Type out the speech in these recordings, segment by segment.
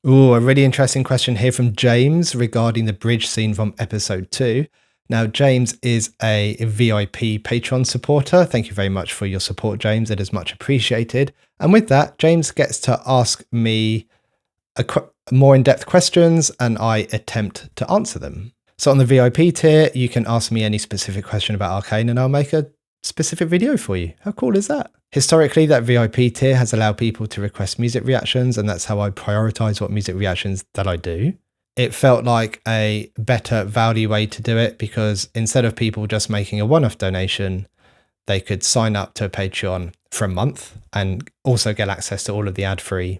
Oh, a really interesting question here from James regarding the bridge scene from episode 2. Now, James is a VIP Patreon supporter. Thank you very much for your support, James. It is much appreciated. And with that, James gets to ask me more in-depth questions and I attempt to answer them. So on the VIP tier, you can ask me any specific question about Arcane and I'll make a specific video for you. How cool is that? Historically, that VIP tier has allowed people to request music reactions, and that's how I prioritize what music reactions that I do. It felt like a better value way to do it because instead of people just making a one-off donation, they could sign up to a Patreon for a month and also get access to all of the ad-free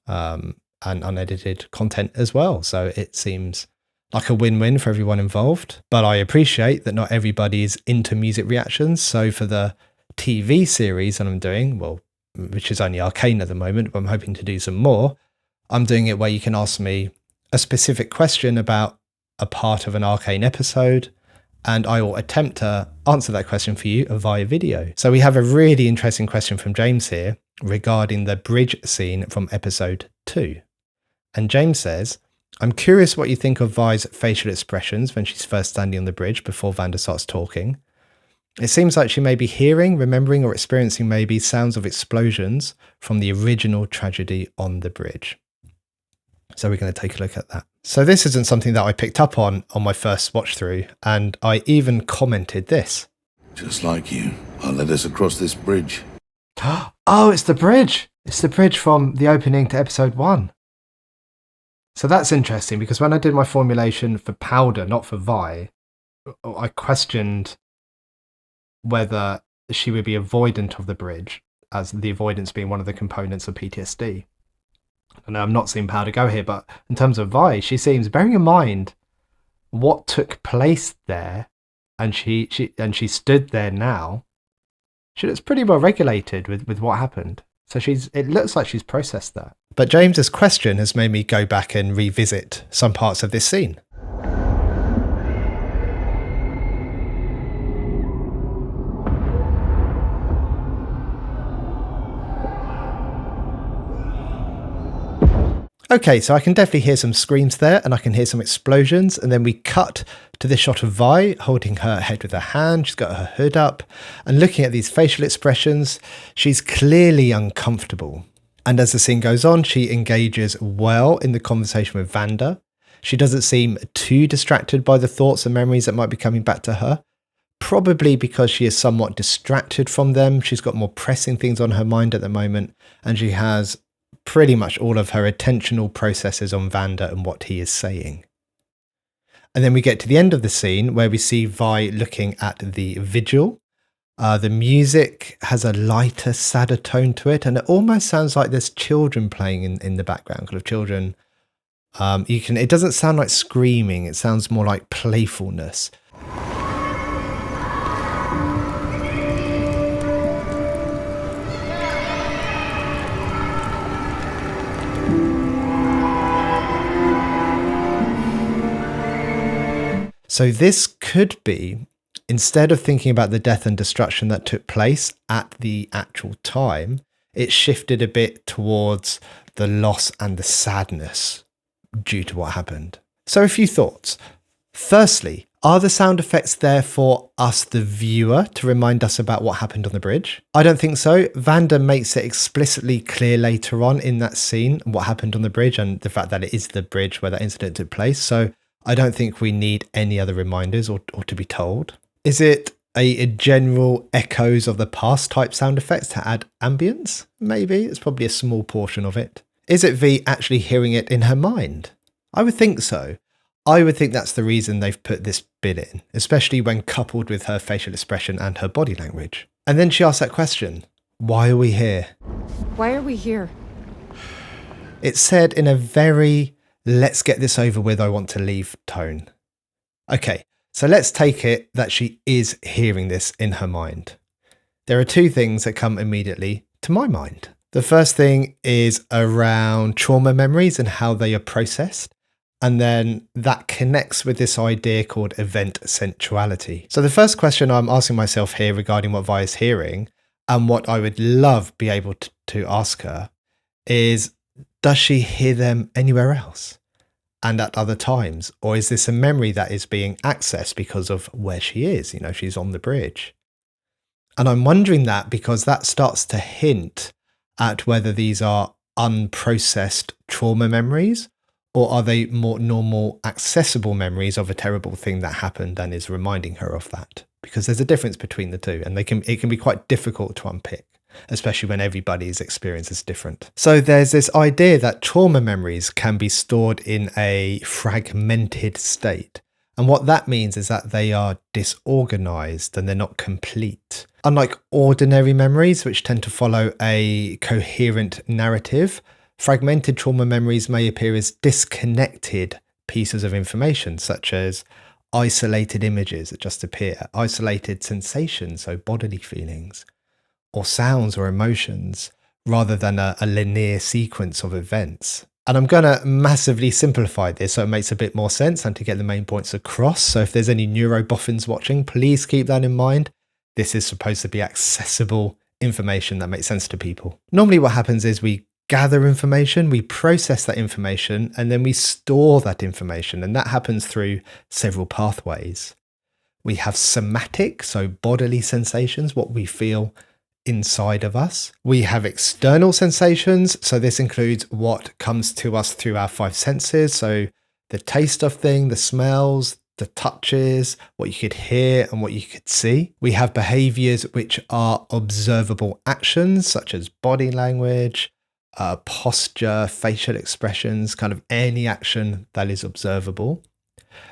and unedited content as well. So it seems like a win-win for everyone involved. But I appreciate that not everybody is into music reactions. So for the TV series that I'm doing, well, which is only Arcane at the moment, but I'm hoping to do some more, I'm doing it where you can ask me a specific question about a part of an Arcane episode, and I will attempt to answer that question for you via video. So we have a really interesting question from James here regarding the bridge scene from episode 2. And James says, I'm curious what you think of Vi's facial expressions when she's first standing on the bridge before Vanda starts talking. It seems like she may be hearing, remembering, or experiencing maybe sounds of explosions from the original tragedy on the bridge. So we're going to take a look at that. So this isn't something that I picked up on my first watch through, and I even commented this. Just like you, I led us across this bridge. Oh, it's the bridge. It's the bridge from the opening to episode 1. So that's interesting because when I did my formulation for Powder, not for Vi, I questioned whether she would be avoidant of the bridge, as the avoidance being one of the components of PTSD. And I'm not seeing Powder go here, but in terms of Vi, she seems, bearing in mind what took place there, and she stood there now, she looks pretty well regulated with what happened. So it looks like she's processed that. But James's question has made me go back and revisit some parts of this scene. Okay, so I can definitely hear some screams there and I can hear some explosions, and then we cut to this shot of Vi holding her head with her hand. She's got her hood up and looking at these facial expressions. She's clearly uncomfortable. And as the scene goes on, she engages well in the conversation with Vanda. She doesn't seem too distracted by the thoughts and memories that might be coming back to her, probably because she is somewhat distracted from them. She's got more pressing things on her mind at the moment, and she has pretty much all of her attentional processes on Vanda and what he is saying. And then we get to the end of the scene where we see Vi looking at the vigil. The music has a lighter, sadder tone to it, and it almost sounds like there's children playing in the background, kind of children. It doesn't sound like screaming, it sounds more like playfulness. So this could be, instead of thinking about the death and destruction that took place at the actual time, it shifted a bit towards the loss and the sadness due to what happened. So a few thoughts. Firstly, are the sound effects there for us, the viewer, to remind us about what happened on the bridge? I don't think so. Vanda makes it explicitly clear later on in that scene what happened on the bridge and the fact that it is the bridge where that incident took place. So I don't think we need any other reminders or to be told. Is it a general echoes of the past type sound effects to add ambience? Maybe. It's probably a small portion of it. Is it V actually hearing it in her mind? I would think so. I would think that's the reason they've put this bit in, especially when coupled with her facial expression and her body language. And then she asks that question, why are we here? Why are we here? It's said in a very let's get this over with, I want to leave tone. Okay, so let's take it that she is hearing this in her mind. There are two things that come immediately to my mind. The first thing is around trauma memories and how they are processed. And then that connects with this idea called event centrality. So the first question I'm asking myself here regarding what Vi is hearing and what I would love be able to ask her is, does she hear them anywhere else and at other times? Or is this a memory that is being accessed because of where she is? She's on the bridge. And I'm wondering that because that starts to hint at whether these are unprocessed trauma memories, or are they more normal, accessible memories of a terrible thing that happened and is reminding her of that? Because there's a difference between the two, and it can be quite difficult to unpick, especially when everybody's experience is different. So there's this idea that trauma memories can be stored in a fragmented state. And what that means is that they are disorganized and they're not complete. Unlike ordinary memories, which tend to follow a coherent narrative, fragmented trauma memories may appear as disconnected pieces of information, such as isolated images that just appear, isolated sensations, so bodily feelings, or sounds or emotions, rather than a linear sequence of events. And I'm going to massively simplify this so it makes a bit more sense and to get the main points across. So if there's any neuroboffins watching, please keep that in mind. This is supposed to be accessible information that makes sense to people. Normally what happens is we gather information, we process that information, and then we store that information. And that happens through several pathways. We have somatic, so bodily sensations, what we feel inside of us. We have external sensations, so this includes what comes to us through our five senses, so the taste of things, the smells, the touches, what you could hear and what you could see. We have behaviors which are observable actions, such as body language, posture, facial expressions, kind of any action that is observable.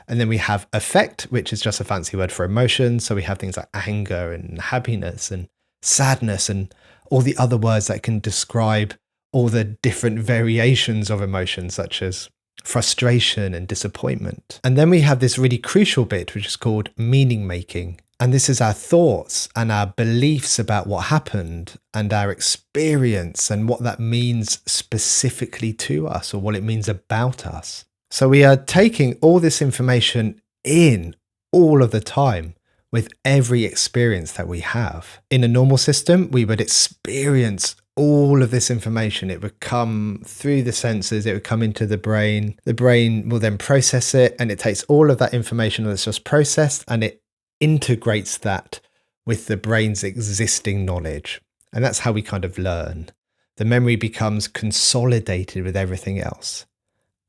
And then we have affect, which is just a fancy word for emotion. So we have things like anger and happiness and sadness and all the other words that can describe all the different variations of emotions, such as frustration and disappointment. And then we have this really crucial bit, which is called meaning making. And this is our thoughts and our beliefs about what happened and our experience and what that means specifically to us or what it means about us. So we are taking all this information in all of the time with every experience that we have. In a normal system, we would experience all of this information. It would come through the senses, it would come into the brain. The brain will then process it, and it takes all of that information that's just processed and it integrates that with the brain's existing knowledge. And that's how we kind of learn. The memory becomes consolidated with everything else.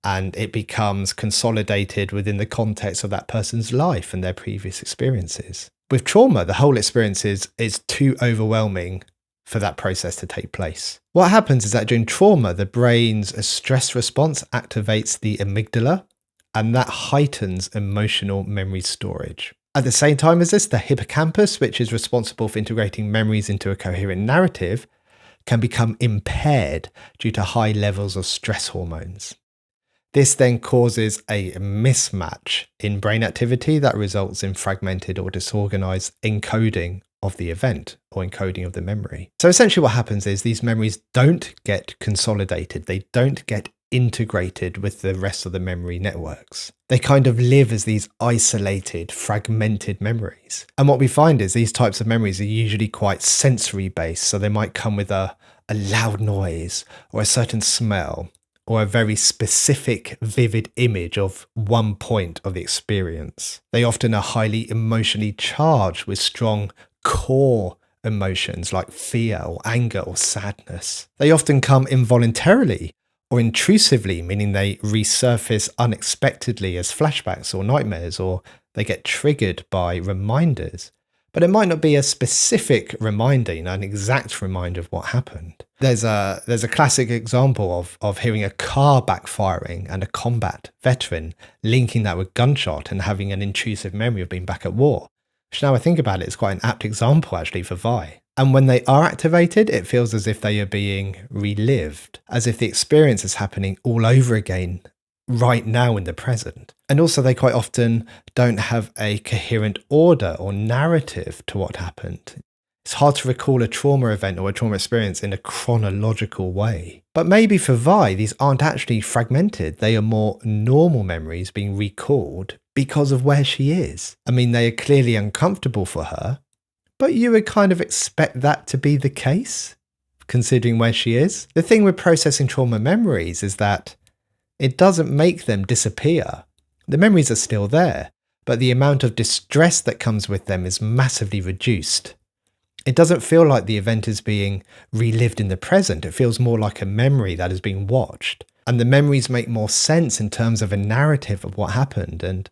And it becomes consolidated within the context of that person's life and their previous experiences. With trauma, the whole experience is too overwhelming for that process to take place. What happens is that during trauma, the brain's stress response activates the amygdala, and that heightens emotional memory storage. At the same time as this, the hippocampus, which is responsible for integrating memories into a coherent narrative, can become impaired due to high levels of stress hormones. This then causes a mismatch in brain activity that results in fragmented or disorganized encoding of the event or encoding of the memory. So essentially what happens is these memories don't get consolidated. They don't get integrated with the rest of the memory networks. They kind of live as these isolated, fragmented memories. And what we find is these types of memories are usually quite sensory based. So they might come with a loud noise or a certain smell, or a very specific, vivid image of one point of the experience. They often are highly emotionally charged with strong core emotions like fear or anger or sadness. They often come involuntarily or intrusively, meaning they resurface unexpectedly as flashbacks or nightmares, or they get triggered by reminders. But it might not be a specific reminder, an exact reminder of what happened. There's a classic example of hearing a car backfiring and a combat veteran linking that with gunshot and having an intrusive memory of being back at war. Which now I think about it is quite an apt example actually for Vi. And when they are activated, it feels as if they are being relived, as if the experience is happening all over again right now in the present. And also they quite often don't have a coherent order or narrative to what happened. It's hard to recall a trauma event or a trauma experience in a chronological way. But maybe for Vi, these aren't actually fragmented. They are more normal memories being recalled because of where she is. I mean, they are clearly uncomfortable for her, but you would kind of expect that to be the case, considering where she is. The thing with processing trauma memories is that it doesn't make them disappear. The memories are still there, but the amount of distress that comes with them is massively reduced. It doesn't feel like the event is being relived in the present. It feels more like a memory that is being watched. And the memories make more sense in terms of a narrative of what happened. And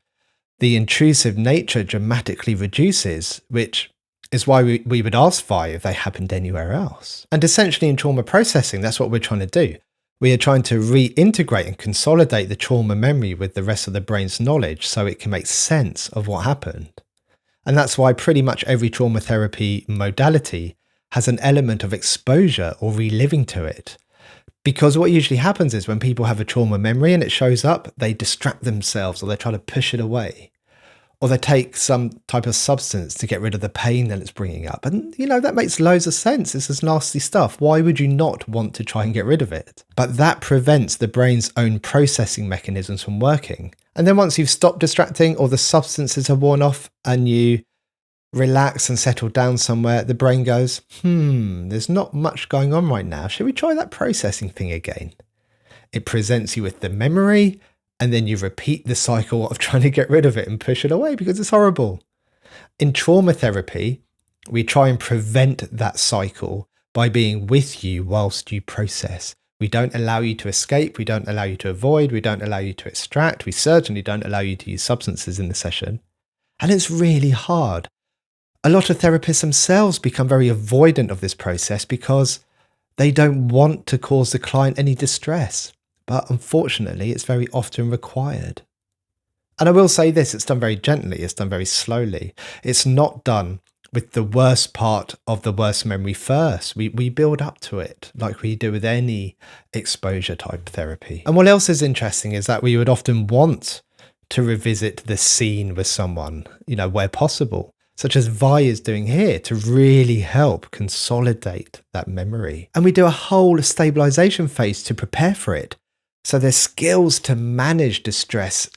the intrusive nature dramatically reduces, which is why we would ask Vi if they happened anywhere else. And essentially in trauma processing, that's what we're trying to do. We are trying to reintegrate and consolidate the trauma memory with the rest of the brain's knowledge so it can make sense of what happened. And that's why pretty much every trauma therapy modality has an element of exposure or reliving to it. Because what usually happens is when people have a trauma memory and it shows up, they distract themselves or they try to push it away. Or they take some type of substance to get rid of the pain that it's bringing up. And, that makes loads of sense. This is nasty stuff. Why would you not want to try and get rid of it? But that prevents the brain's own processing mechanisms from working. And then once you've stopped distracting or the substances have worn off and you relax and settle down somewhere, the brain goes, there's not much going on right now. Should we try that processing thing again? It presents you with the memory, and then you repeat the cycle of trying to get rid of it and push it away because it's horrible. In trauma therapy, we try and prevent that cycle by being with you whilst you process. We don't allow you to escape. We don't allow you to avoid. We don't allow you to extract. We certainly don't allow you to use substances in the session. And it's really hard. A lot of therapists themselves become very avoidant of this process because they don't want to cause the client any distress. But unfortunately, it's very often required. And I will say this, it's done very gently, it's done very slowly. It's not done with the worst part of the worst memory first. We build up to it like we do with any exposure type therapy. And what else is interesting is that we would often want to revisit the scene with someone, where possible, such as Vi is doing here to really help consolidate that memory. And we do a whole stabilization phase to prepare for it. So there's skills to manage distress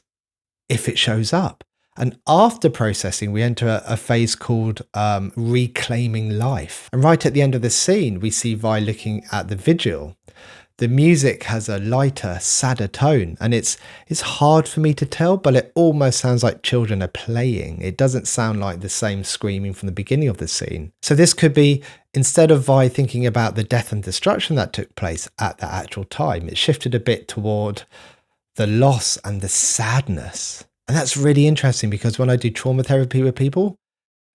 if it shows up. And after processing, we enter a phase called reclaiming life. And right at the end of the scene, we see Vi looking at the vigil. The music has a lighter, sadder tone, and it's hard for me to tell, but it almost sounds like children are playing. It doesn't sound like the same screaming from the beginning of the scene. So this could be, instead of Vi thinking about the death and destruction that took place at the actual time, it shifted a bit toward the loss and the sadness. And that's really interesting because when I do trauma therapy with people,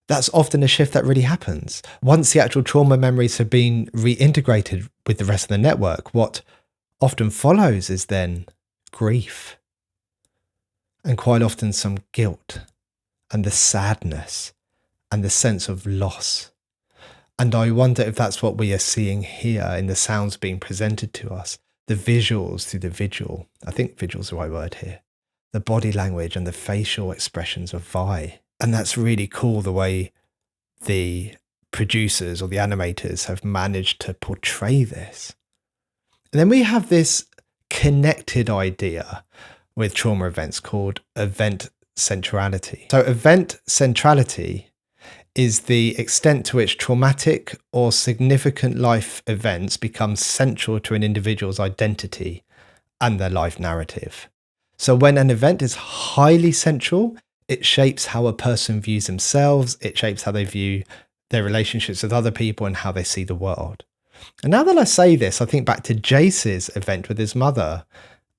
that's often a shift that really happens. Once the actual trauma memories have been reintegrated with the rest of the network, what often follows is then grief. And quite often some guilt and the sadness and the sense of loss. And I wonder if that's what we are seeing here in the sounds being presented to us. The visuals through the vigil. I think vigil's the right word here. The body language and the facial expressions of Vi. And that's really cool the way the producers or the animators have managed to portray this. And then we have this connected idea with trauma events called event centrality. So event centrality is the extent to which traumatic or significant life events become central to an individual's identity and their life narrative. So when an event is highly central, it shapes how a person views themselves, it shapes how they view their relationships with other people and how they see the world. And now that I say this, I think back to Jace's event with his mother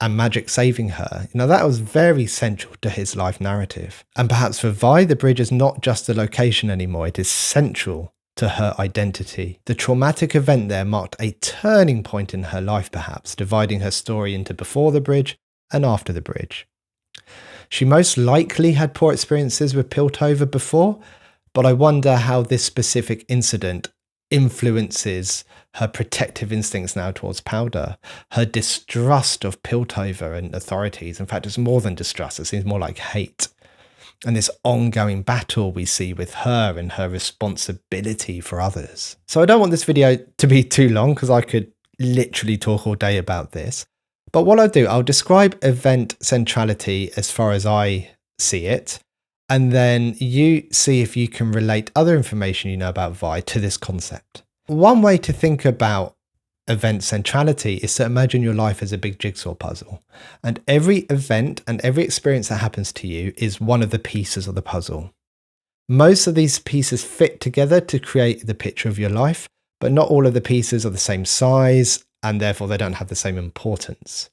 and magic saving her. That was very central to his life narrative. And perhaps for Vi, the bridge is not just a location anymore, it is central to her identity. The traumatic event there marked a turning point in her life, perhaps, dividing her story into before the bridge and after the bridge. She most likely had poor experiences with Piltover before, but I wonder how this specific incident influences her protective instincts now towards Powder, her distrust of Piltover and authorities. In fact, it's more than distrust, it seems more like hate. And this ongoing battle we see with her and her responsibility for others. So I don't want this video to be too long because I could literally talk all day about this. But what I'll do, I'll describe event centrality as far as I see it, and then you see if you can relate other information you know about Vi to this concept. One way to think about event centrality is to imagine your life as a big jigsaw puzzle. And every event and every experience that happens to you is one of the pieces of the puzzle. Most of these pieces fit together to create the picture of your life, but not all of the pieces are the same size, and therefore they don't have the same importance.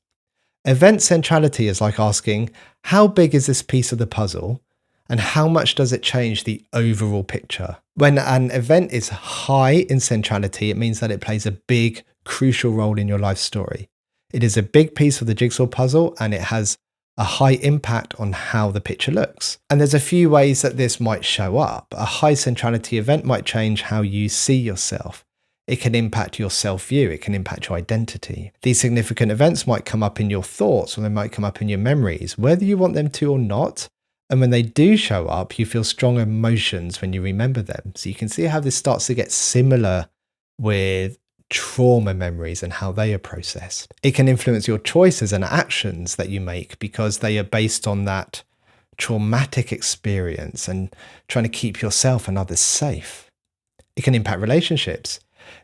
Event centrality is like asking, how big is this piece of the puzzle? And how much does it change the overall picture? When an event is high in centrality, it means that it plays a big, crucial role in your life story. It is a big piece of the jigsaw puzzle, and it has a high impact on how the picture looks. And there's a few ways that this might show up. A high centrality event might change how you see yourself. It can impact your self-view. It can impact your identity. These significant events might come up in your thoughts, or they might come up in your memories, whether you want them to or not. And when they do show up, you feel strong emotions when you remember them. So you can see how this starts to get similar with trauma memories and how they are processed. It can influence your choices and actions that you make because they are based on that traumatic experience and trying to keep yourself and others safe. It can impact relationships.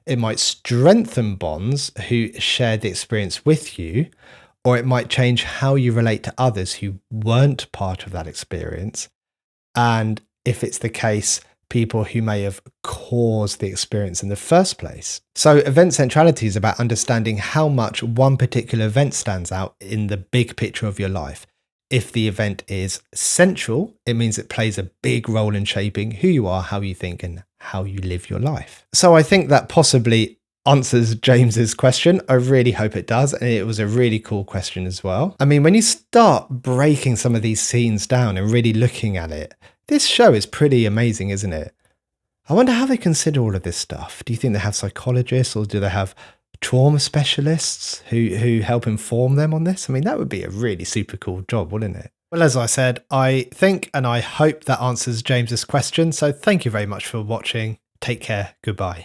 It might strengthen bonds who share the experience with you, or it might change how you relate to others who weren't part of that experience. And if it's the case, people who may have caused the experience in the first place. So event centrality is about understanding how much one particular event stands out in the big picture of your life. If the event is central, it means it plays a big role in shaping who you are, how you think, and how you live your life. So I think that possibly answers James's question. I really hope it does. And it was a really cool question as well. I mean, when you start breaking some of these scenes down and really looking at it, this show is pretty amazing, isn't it? I wonder how they consider all of this stuff. Do you think they have psychologists, or do they have trauma specialists who help inform them on this? I mean, that would be a really super cool job, wouldn't it? Well, as I said, I think and I hope that answers James's question. So thank you very much for watching. Take care. Goodbye.